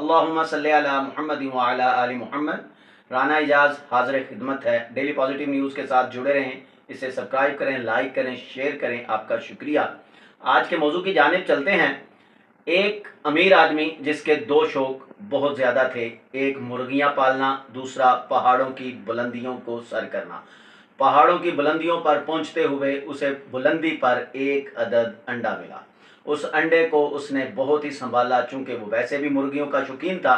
अल्लाहुम्मा सल्ली अला मुहम्मद व अला आलि मुहम्मद। राना इजाज़ हाज़िर खिदमत है। डेली पॉजिटिव न्यूज़ के साथ जुड़े रहें, इसे सब्सक्राइब करें, लाइक करें, शेयर करें। आपका शुक्रिया। आज के मौजू की जानिब चलते हैं। एक अमीर आदमी जिसके दो शौक बहुत ज़्यादा थे, एक मुर्गियाँ पालना, दूसरा पहाड़ों की बुलंदियों को सर करना। पहाड़ों की बुलंदियों पर पहुंचते हुए उसे बुलंदी पर एक अदद अंडा मिला। उस अंडे को उसने बहुत ही संभाला, चूंकि वो वैसे भी मुर्गियों का शौकीन था।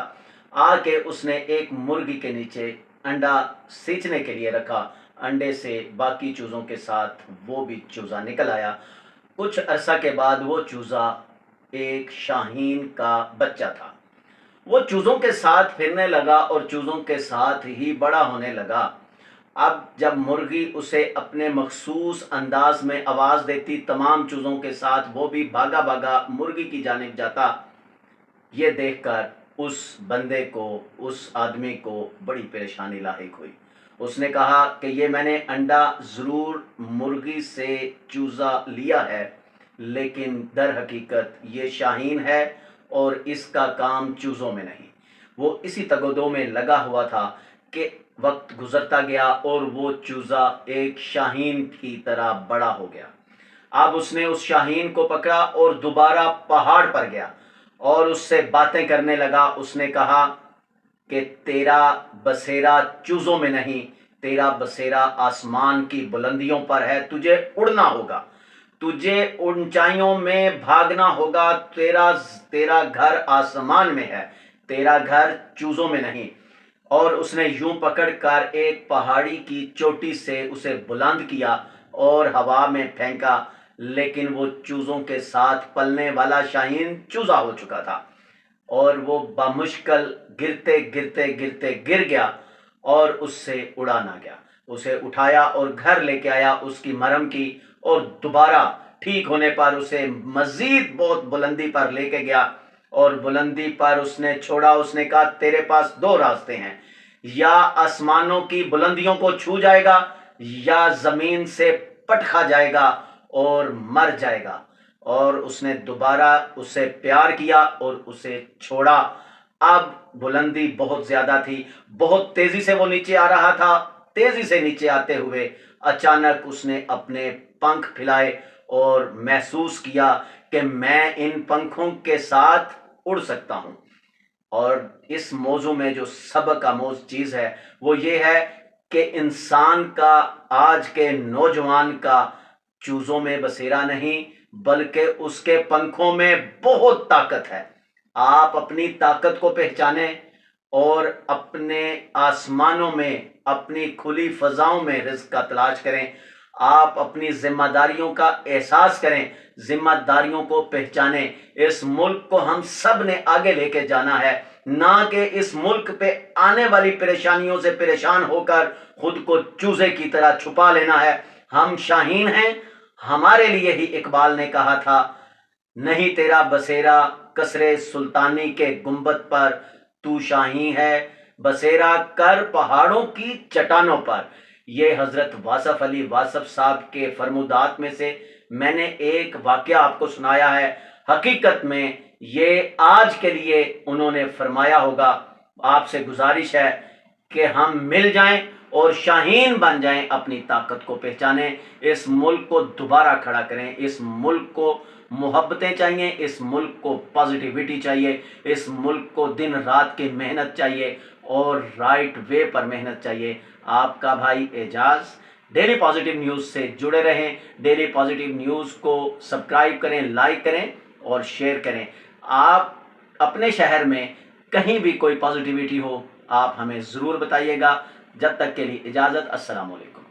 आके उसने एक मुर्गी के नीचे अंडा सींचने के लिए रखा। अंडे से बाकी चूज़ों के साथ वो भी चूज़ा निकल आया। कुछ अरसा के बाद वो चूज़ा एक शाहीन का बच्चा था। वो चूज़ों के साथ फिरने लगा और चूज़ों के साथ ही बड़ा होने लगा। अब जब मुर्गी उसे अपने मखसूस अंदाज में आवाज़ देती, तमाम चूज़ों के साथ वो भी भागा भागा मुर्गी की जानिब जाता। ये देखकर उस बंदे को, उस आदमी को बड़ी परेशानी लाहिक हुई। उसने कहा कि ये मैंने अंडा ज़रूर मुर्गी से चूज़ा लिया है, लेकिन दर हकीकत ये शाहीन है और इसका काम चूज़ों में नहीं। वो इसी तगोदो में लगा हुआ था कि वक्त गुजरता गया और वो चूज़ा एक शाहीन की तरह बड़ा हो गया। अब उसने उस शाहीन को पकड़ा और दोबारा पहाड़ पर गया और उससे बातें करने लगा। उसने कहा कि तेरा बसेरा चूज़ों में नहीं, तेरा बसेरा आसमान की बुलंदियों पर है। तुझे उड़ना होगा, तुझे ऊंचाइयों में भागना होगा। तेरा घर आसमान में है, तेरा घर चूज़ों में नहीं। और उसने यूं पकड़कर एक पहाड़ी की चोटी से उसे बुलंद किया और हवा में फेंका, लेकिन वो चूज़ों के साथ पलने वाला शाहीन चूज़ा हो चुका था और वो बामुश्किल गिरते गिरते गिरते गिर गया और उससे उड़ा ना गया। उसे उठाया और घर लेके आया, उसकी मरहम की और दोबारा ठीक होने पर उसे मज़ीद बहुत बुलंदी पर लेके गया और बुलंदी पर उसने छोड़ा। उसने कहा तेरे पास दो रास्ते हैं, या आसमानों की बुलंदियों को छू जाएगा या ज़मीन से पट खा जाएगा और मर जाएगा। और उसने दोबारा उससे प्यार किया और उसे छोड़ा। अब बुलंदी बहुत ज़्यादा थी, बहुत तेज़ी से वो नीचे आ रहा था। तेज़ी से नीचे आते हुए अचानक उसने अपने पंख फैलाए और महसूस किया कि मैं इन पंखों के साथ उड़ सकता हूँ। और इस मौजू में जो सबक का मौज चीज़ है वो ये है कि इंसान का, आज के नौजवान का चूज़ों में बसेरा नहीं, बल्कि उसके पंखों में बहुत ताकत है। आप अपनी ताकत को पहचानें और अपने आसमानों में, अपनी खुली फजाओं में रिज़्क़ का तलाश करें। आप अपनी जिम्मेदारियों का एहसास करें, जिम्मेदारियों को पहचानें। इस मुल्क को हम सब ने आगे लेके जाना है, ना कि इस मुल्क पे आने वाली परेशानियों से परेशान होकर खुद को चूजे की तरह छुपा लेना है। हम शाहीन हैं। हमारे लिए ही इकबाल ने कहा था, नहीं तेरा बसेरा कसरे सुल्तानी के गुंबद पर, तू शाही है बसेरा कर पहाड़ों की चट्टानों पर। ये हजरत वासफ अली वासफ साहब के फरमुदात में से मैंने एक वाकया आपको सुनाया है। हकीकत में ये आज के लिए उन्होंने फरमाया होगा। आपसे गुजारिश है कि हम मिल जाएं और शाहीन बन जाएं, अपनी ताकत को पहचानें, इस मुल्क को दोबारा खड़ा करें। इस मुल्क को मोहब्बतें चाहिए, इस मुल्क को पॉजिटिविटी चाहिए, इस मुल्क को दिन रात की मेहनत चाहिए और राइट वे पर मेहनत चाहिए। आपका भाई एजाज डेली पॉजिटिव न्यूज़ से जुड़े रहें। डेली पॉजिटिव न्यूज़ को सब्सक्राइब करें, लाइक करें और शेयर करें। आप अपने शहर में कहीं भी कोई पॉजिटिविटी हो, आप हमें ज़रूर बताइएगा। जब तक के लिए इजाज़त। अस्सलाम वालेकुम।